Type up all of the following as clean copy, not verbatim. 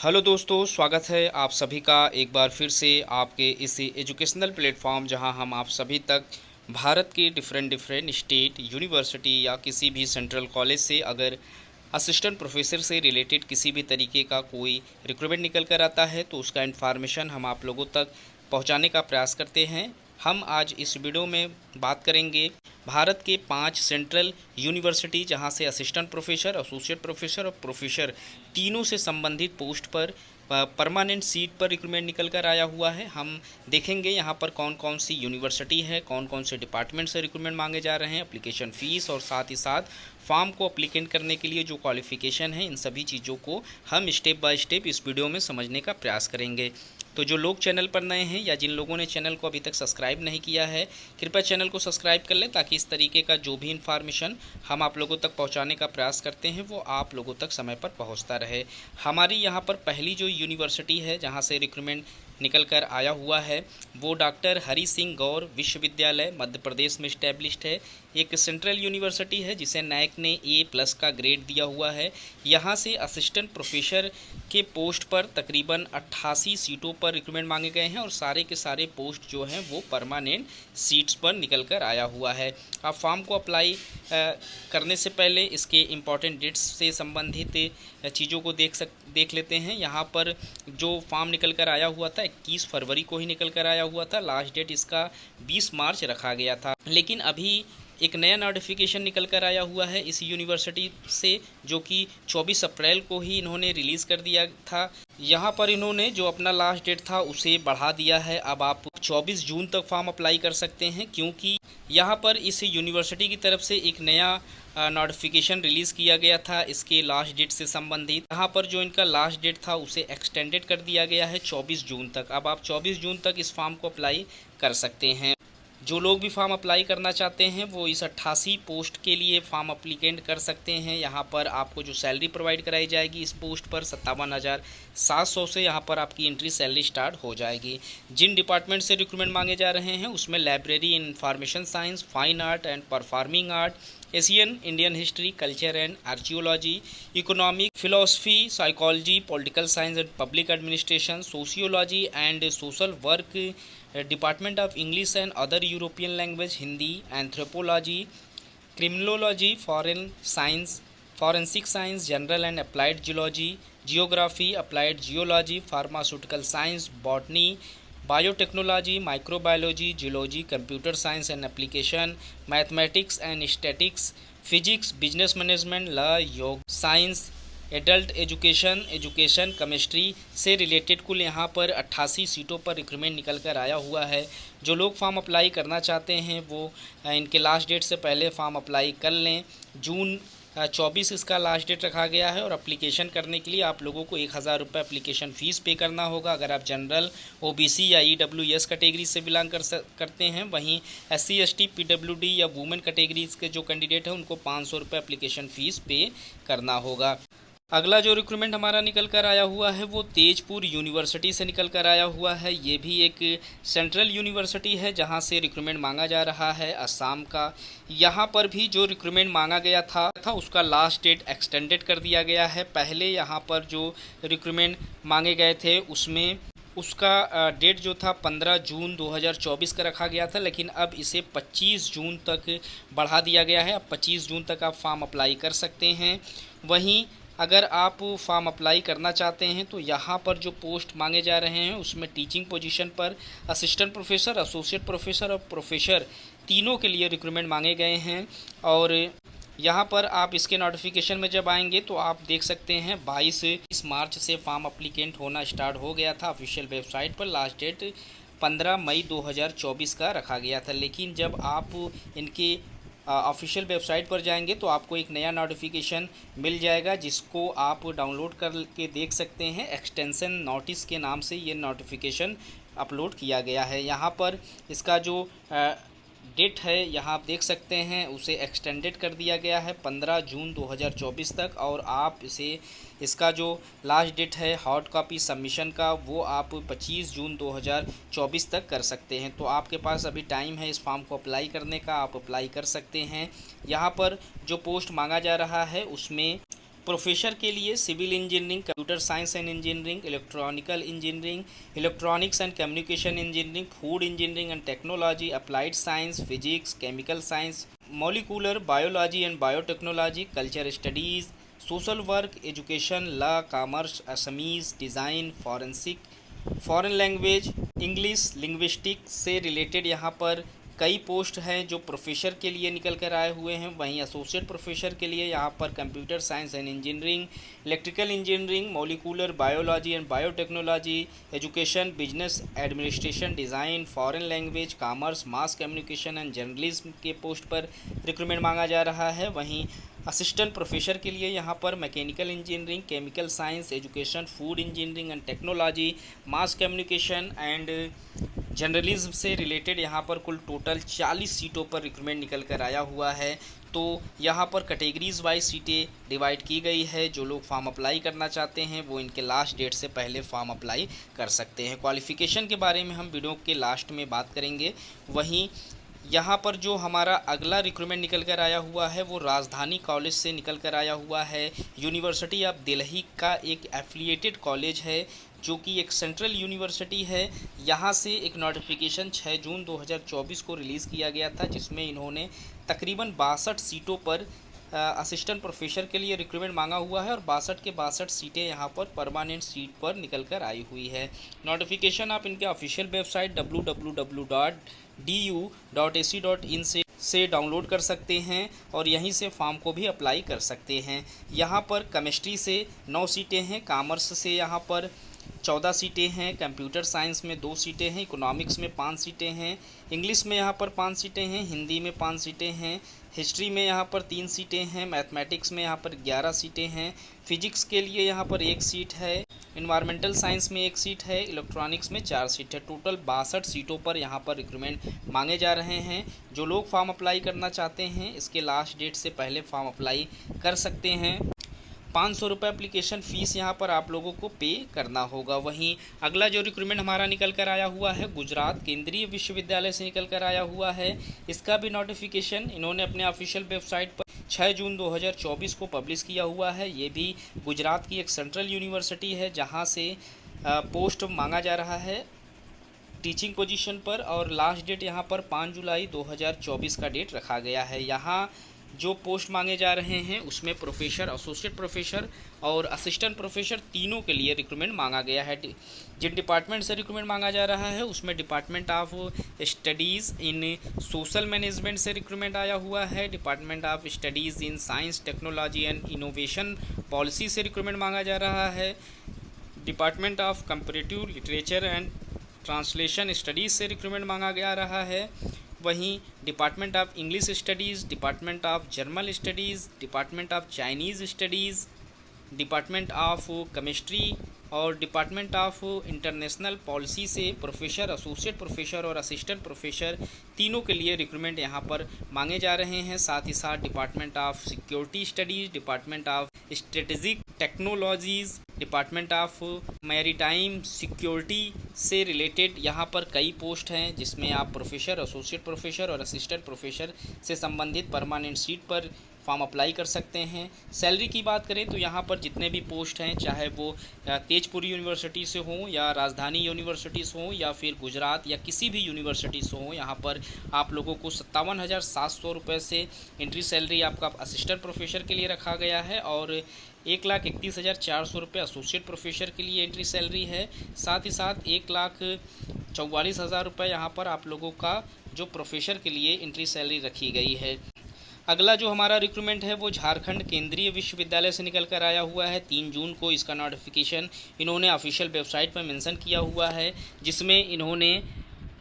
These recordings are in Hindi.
हेलो दोस्तों, स्वागत है आप सभी का एक बार फिर से आपके इस एजुकेशनल प्लेटफॉर्म जहां हम आप सभी तक भारत के डिफरेंट स्टेट यूनिवर्सिटी या किसी भी सेंट्रल कॉलेज से अगर असिस्टेंट प्रोफेसर से रिलेटेड किसी भी तरीके का कोई रिक्रूटमेंट निकल कर आता है तो उसका इन्फॉर्मेशन हम आप लोगों तक पहुंचाने का प्रयास करते हैं। हम आज इस वीडियो में बात करेंगे भारत के 5 सेंट्रल यूनिवर्सिटी जहां से असिस्टेंट प्रोफेसर, एसोसिएट प्रोफेसर और प्रोफेसर तीनों से संबंधित पोस्ट पर परमानेंट सीट पर रिक्रूटमेंट निकल कर आया हुआ है। हम देखेंगे यहाँ पर कौन कौन सी यूनिवर्सिटी है, कौन कौन से डिपार्टमेंट से रिक्रूटमेंट मांगे जा रहे हैं, एप्लीकेशन फ़ीस और साथ ही साथ फॉर्म को अप्लीकेंट करने के लिए जो क्वालिफ़िकेशन है, इन सभी चीज़ों को हम स्टेप बाय स्टेप इस वीडियो में समझने का प्रयास करेंगे। तो जो लोग चैनल पर नए हैं या जिन लोगों ने चैनल को अभी तक सब्सक्राइब नहीं किया है, कृपया चैनल को सब्सक्राइब कर लें ताकि इस तरीके का जो भी इन्फॉर्मेशन हम आप लोगों तक पहुंचाने का प्रयास करते हैं वो आप लोगों तक समय पर पहुंचता रहे। हमारी यहां पर पहली जो यूनिवर्सिटी है जहां से रिक्रूटमेंट निकल कर आया हुआ है वो डॉक्टर हरि सिंह गौर विश्वविद्यालय मध्य प्रदेश में इस्टेब्लिश्ड है। एक सेंट्रल यूनिवर्सिटी है जिसे नैक ने A+ का ग्रेड दिया हुआ है। यहाँ से असिस्टेंट प्रोफेसर के पोस्ट पर तकरीबन 88 सीटों पर रिक्रूटमेंट मांगे गए हैं और सारे के सारे पोस्ट जो हैं वो परमानेंट सीट्स पर निकल कर आया हुआ है। आप फॉर्म को अप्लाई करने से पहले इसके इम्पॉर्टेंट डेट्स से संबंधित चीज़ों को देख लेते हैं। यहाँ पर जो फॉर्म निकल कर आया हुआ था 21 फरवरी को ही निकल कर आया हुआ था। लास्ट डेट इसका 20 मार्च रखा गया था, लेकिन अभी एक नया नोटिफिकेशन निकल कर आया हुआ है इस यूनिवर्सिटी से जो कि 24 अप्रैल को ही इन्होंने रिलीज़ कर दिया था। यहाँ पर इन्होंने जो अपना लास्ट डेट था उसे बढ़ा दिया है। अब आप 24 जून तक फॉर्म अप्लाई कर सकते हैं, क्योंकि यहाँ पर इस यूनिवर्सिटी की तरफ से एक नया नोटिफिकेशन रिलीज़ किया गया था इसके लास्ट डेट से संबंधित। यहाँ पर जो इनका लास्ट डेट था उसे एक्सटेंडेड कर दिया गया है 24 जून तक। अब आप 24 जून तक इस फॉर्म को अप्लाई कर सकते हैं। जो लोग भी फॉर्म अप्लाई करना चाहते हैं वो इस 88 पोस्ट के लिए फॉर्म अप्लीकेंट कर सकते हैं। यहाँ पर आपको जो सैलरी प्रोवाइड कराई जाएगी इस पोस्ट पर 57,700 से यहाँ पर आपकी एंट्री सैलरी स्टार्ट हो जाएगी। जिन डिपार्टमेंट से रिक्रूटमेंट मांगे जा रहे हैं उसमें library, information science, fine art and performing art, Asian Indian history, culture and archaeology, economic, philosophy, psychology, political science and public administration, sociology and social work, department of English and other European language, Hindi, anthropology, criminology, foreign science, forensic science, general and applied geology, geography, applied geology, pharmaceutical science, botany, biotechnology, microbiology, geology, computer science and application, mathematics and statics, physics, business management, law, योग साइंस, एडल्ट एजुकेशन, केमिस्ट्री से रिलेटेड कुल यहाँ पर 88 सीटों पर रिक्रूटमेंट निकल कर आया हुआ है। जो लोग फॉर्म अप्लाई करना चाहते हैं वो इनके लास्ट डेट से पहले फॉर्म अप्लाई कर लें। जून 24 इसका लास्ट डेट रखा गया है और अप्लीकेशन करने के लिए आप लोगों को 1000 रुपये अप्लीकेशन फ़ीस पे करना होगा अगर आप जनरल, OBC या EWS कैटेगरी से बिलोंग करते हैं। वहीं SC ST PWD या वुमेन कैटेगरीज के जो कैंडिडेट हैं उनको 500 रुपये अप्लीकेशन फ़ीस पे करना होगा। अगला जो रिक्रूटमेंट हमारा निकल कर आया हुआ है वो तेजपुर यूनिवर्सिटी से निकल कर आया हुआ है। ये भी एक सेंट्रल यूनिवर्सिटी है जहां से रिक्रूटमेंट मांगा जा रहा है असम का। यहाँ पर भी जो रिक्रूटमेंट मांगा गया था उसका लास्ट डेट एक्सटेंडेड कर दिया गया है। पहले यहाँ पर जो रिक्रूटमेंट मांगे गए थे उसमें उसका डेट जो था 15 जून 2024 का रखा गया था, लेकिन अब इसे 25 जून तक बढ़ा दिया गया है। अब 25 जून तक आप फॉर्म अप्लाई कर सकते हैं। वहीं अगर आप फॉर्म अप्लाई करना चाहते हैं तो यहाँ पर जो पोस्ट मांगे जा रहे हैं उसमें टीचिंग पोजीशन पर असिस्टेंट प्रोफेसर, एसोसिएट प्रोफेसर और प्रोफेसर तीनों के लिए रिक्रूटमेंट मांगे गए हैं। और यहाँ पर आप इसके नोटिफिकेशन में जब आएंगे तो आप देख सकते हैं 22 मार्च से फॉर्म अप्लीकेंट होना स्टार्ट हो गया था ऑफिशियल वेबसाइट पर। लास्ट डेट 15 मई 2024 का रखा गया था, लेकिन जब आप इनके ऑफिशियल वेबसाइट पर जाएंगे तो आपको एक नया नोटिफिकेशन मिल जाएगा जिसको आप डाउनलोड करके देख सकते हैं। एक्सटेंशन नोटिस के नाम से ये नोटिफिकेशन अपलोड किया गया है। यहाँ पर इसका जो डेट है यहाँ आप देख सकते हैं उसे एक्सटेंडेड कर दिया गया है 15 जून 2024 तक। और आप इसका जो लास्ट डेट है हार्ड कॉपी सबमिशन का वो आप 25 जून 2024 तक कर सकते हैं। तो आपके पास अभी टाइम है इस फॉर्म को अप्लाई करने का, आप अप्लाई कर सकते हैं। यहाँ पर जो पोस्ट मांगा जा रहा है उसमें प्रोफेसर के लिए civil engineering, computer science and engineering, electronical engineering, electronics and communication engineering, food engineering and technology, applied science, physics, chemical science, molecular biology and biotechnology, culture studies, social work, education, law, commerce, Assamese, design, forensic, foreign language, English, linguistic से रिलेटेड यहाँ पर कई पोस्ट हैं जो प्रोफेसर के लिए निकल कर आए हुए हैं। वहीं एसोसिएट प्रोफेसर के लिए यहाँ पर computer science and engineering, electrical engineering, molecular biology and biotechnology, education, business administration, design, foreign language, commerce, mass communication and journalism के पोस्ट पर रिक्रूटमेंट मांगा जा रहा है। वहीं असिस्टेंट प्रोफेसर के लिए यहाँ पर mechanical engineering, chemical science, education, food engineering and technology, mass communication and journalism से रिलेटेड यहाँ पर कुल टोटल 40 सीटों पर रिक्रूटमेंट निकल कर आया हुआ है। तो यहाँ पर कैटेगरीज वाइज सीटें डिवाइड की गई है। जो लोग फॉर्म अप्लाई करना चाहते हैं वो इनके लास्ट डेट से पहले फॉर्म अप्लाई कर सकते हैं। क्वालिफ़िकेशन के बारे में हम वीडियो के लास्ट में बात करेंगे। वहीं यहाँ पर जो हमारा अगला रिक्रूटमेंट निकल कर आया हुआ है वो राजधानी कॉलेज से निकल कर आया हुआ है। यूनिवर्सिटी ऑफ दिल्ली का एक एफिलिएटेड कॉलेज है जो कि एक सेंट्रल यूनिवर्सिटी है। यहाँ से एक नोटिफिकेशन 6 जून 2024 को रिलीज़ किया गया था जिसमें इन्होंने तकरीबन 62 सीटों पर असिस्टेंट प्रोफेसर के लिए रिक्रूटमेंट मांगा हुआ है और 62 के 62 सीटें यहाँ पर परमानेंट सीट पर निकल कर आई हुई है। नोटिफिकेशन आप इनके ऑफिशियल वेबसाइट www.du.ac.in से डाउनलोड कर सकते हैं और यहीं से फॉर्म को भी अप्लाई कर सकते हैं। यहाँ पर केमिस्ट्री से 9 सीटें हैं, कॉमर्स से यहाँ पर 14 सीटें हैं, कंप्यूटर साइंस में 2 सीटें हैं, इकोनॉमिक्स में 5 सीटें हैं, इंग्लिश में यहाँ पर 5 सीटें हैं, हिंदी में 5 सीटें हैं, हिस्ट्री में यहाँ पर 3 सीटें हैं, मैथमेटिक्स में यहाँ पर 11 सीटें हैं, फिजिक्स के लिए यहाँ पर 1 सीट है, इन्वायरमेंटल साइंस में 1 सीट है, इलेक्ट्रॉनिक्स में 4 सीट है। टोटल 62 सीटों पर यहाँ पर रिक्रूटमेंट मांगे जा रहे हैं। जो लोग फॉर्म अप्लाई करना चाहते हैं इसके लास्ट डेट से पहले फॉर्म अप्लाई कर सकते हैं। 500 रुपये एप्लीकेशन फ़ीस यहाँ पर आप लोगों को पे करना होगा। वहीं अगला जो रिक्रूटमेंट हमारा निकल कर आया हुआ है गुजरात केंद्रीय विश्वविद्यालय से निकल कर आया हुआ है। इसका भी नोटिफिकेशन इन्होंने अपने ऑफिशियल वेबसाइट पर 6 जून 2024 को पब्लिश किया हुआ है। ये भी गुजरात की एक सेंट्रल यूनिवर्सिटी है जहाँ से पोस्ट मांगा जा रहा है टीचिंग पोजीशन पर और लास्ट डेट यहाँ पर 5 जुलाई 2024 का डेट रखा गया है। यहाँ जो पोस्ट मांगे जा रहे हैं उसमें प्रोफेसर, एसोसिएट प्रोफेसर और असिस्टेंट प्रोफेसर तीनों के लिए रिक्रूटमेंट मांगा गया है। जिन डिपार्टमेंट से रिक्रूटमेंट मांगा जा रहा है उसमें department of studies in social management से रिक्रूटमेंट आया हुआ है, department of studies in science technology and innovation policy से रिक्रूटमेंट मांगा जा रहा है, department of comparative literature and translation studies से रिक्रूटमेंट मांगा जा रहा है। वहीं department of English studies, department of German studies, department of Chinese studies, department of chemistry और डिपार्टमेंट ऑफ इंटरनेशनल पॉलिसी से प्रोफेसर, एसोसिएट प्रोफेसर और असिस्टेंट प्रोफेसर तीनों के लिए रिक्रूटमेंट यहाँ पर मांगे जा रहे हैं। साथ ही साथ department of security studies, department of strategic technologies, department of maritime security से रिलेटेड यहाँ पर कई पोस्ट हैं जिसमें आप प्रोफेसर, एसोसिएट प्रोफेसर और असिस्टेंट प्रोफेसर से संबंधित परमानेंट सीट पर फॉर्म अप्लाई कर सकते हैं। सैलरी की बात करें तो यहाँ पर जितने भी पोस्ट हैं चाहे वो तेजपुर यूनिवर्सिटी से हों या राजधानी यूनिवर्सिटी से हों या फिर गुजरात या किसी भी यूनिवर्सिटी से हों, यहाँ पर आप लोगों को 57,700 रुपये से एंट्री सैलरी आपका असिस्टेंट प्रोफेसर के लिए रखा गया है और 1,31,400 रुपये एसोसिएट प्रोफेसर के लिए एंट्री सैलरी है। साथ ही साथ 1,44,000 रुपये यहाँ पर आप लोगों का जो प्रोफेसर के लिए एंट्री सैलरी रखी गई है। अगला जो हमारा रिक्रूटमेंट है वो झारखंड केंद्रीय विश्वविद्यालय से निकल कर आया हुआ है। 3 जून को इसका नोटिफिकेशन इन्होंने ऑफिशियल वेबसाइट पर मेंशन किया हुआ है जिसमें इन्होंने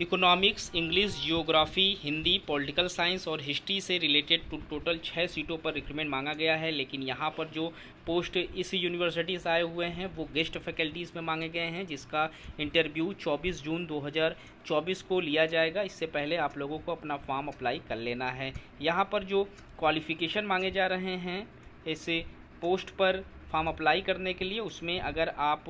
economics, English, geography, Hindi, political science और हिस्ट्री से रिलेटेड टोटल 6 सीटों पर रिक्रूटमेंट मांगा गया है। लेकिन यहाँ पर जो पोस्ट इस यूनिवर्सिटी से आए हुए हैं वो गेस्ट फैकल्टीज़ में मांगे गए हैं जिसका इंटरव्यू 24 जून 2024 को लिया जाएगा। इससे पहले आप लोगों को अपना फॉर्म अप्लाई कर लेना है। यहाँ पर जो क्वालिफ़िकेशन मांगे जा रहे हैं इस पोस्ट पर फॉर्म अप्लाई करने के लिए, उसमें अगर आप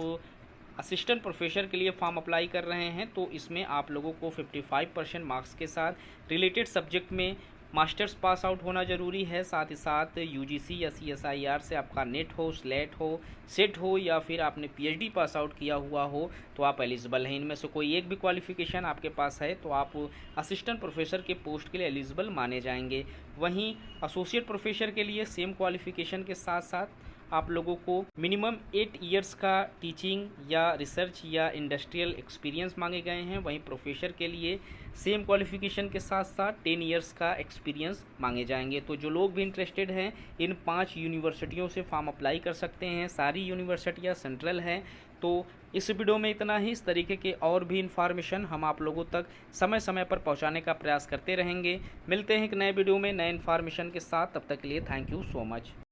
असिस्टेंट प्रोफेसर के लिए फॉर्म अप्लाई कर रहे हैं तो इसमें आप लोगों को 55% मार्क्स के साथ रिलेटेड सब्जेक्ट में मास्टर्स पास आउट होना ज़रूरी है, साथ ही साथ यूजीसी या सीएसआईआर से आपका नेट हो, स्लेट हो, सेट हो या फिर आपने पीएचडी पास आउट किया हुआ हो तो आप एलिजिबल हैं। इनमें से कोई एक भी क्वालिफिकेशन आपके पास है तो आप असिस्टेंट प्रोफेसर के पोस्ट के लिए एलिजिबल माने जाएंगे। वहीं एसोसिएट प्रोफेसर के लिए सेम क्वालिफिकेशन के साथ साथ आप लोगों को मिनिमम 8 इयर्स का टीचिंग या रिसर्च या इंडस्ट्रियल एक्सपीरियंस मांगे गए हैं। वहीं प्रोफेसर के लिए सेम क्वालिफिकेशन के साथ साथ 10 इयर्स का एक्सपीरियंस मांगे जाएंगे। तो जो लोग भी इंटरेस्टेड हैं इन 5 यूनिवर्सिटियों से फॉर्म अप्लाई कर सकते हैं। सारी यूनिवर्सिटियाँ सेंट्रल हैं। तो इस वीडियो में इतना ही। इस तरीके के और भी इन्फॉर्मेशन हम आप लोगों तक समय समय पर पहुंचाने का प्रयास करते रहेंगे। मिलते हैं एक नए वीडियो में नए इन्फॉर्मेशन के साथ। तब तक के लिए थैंक यू सो मच।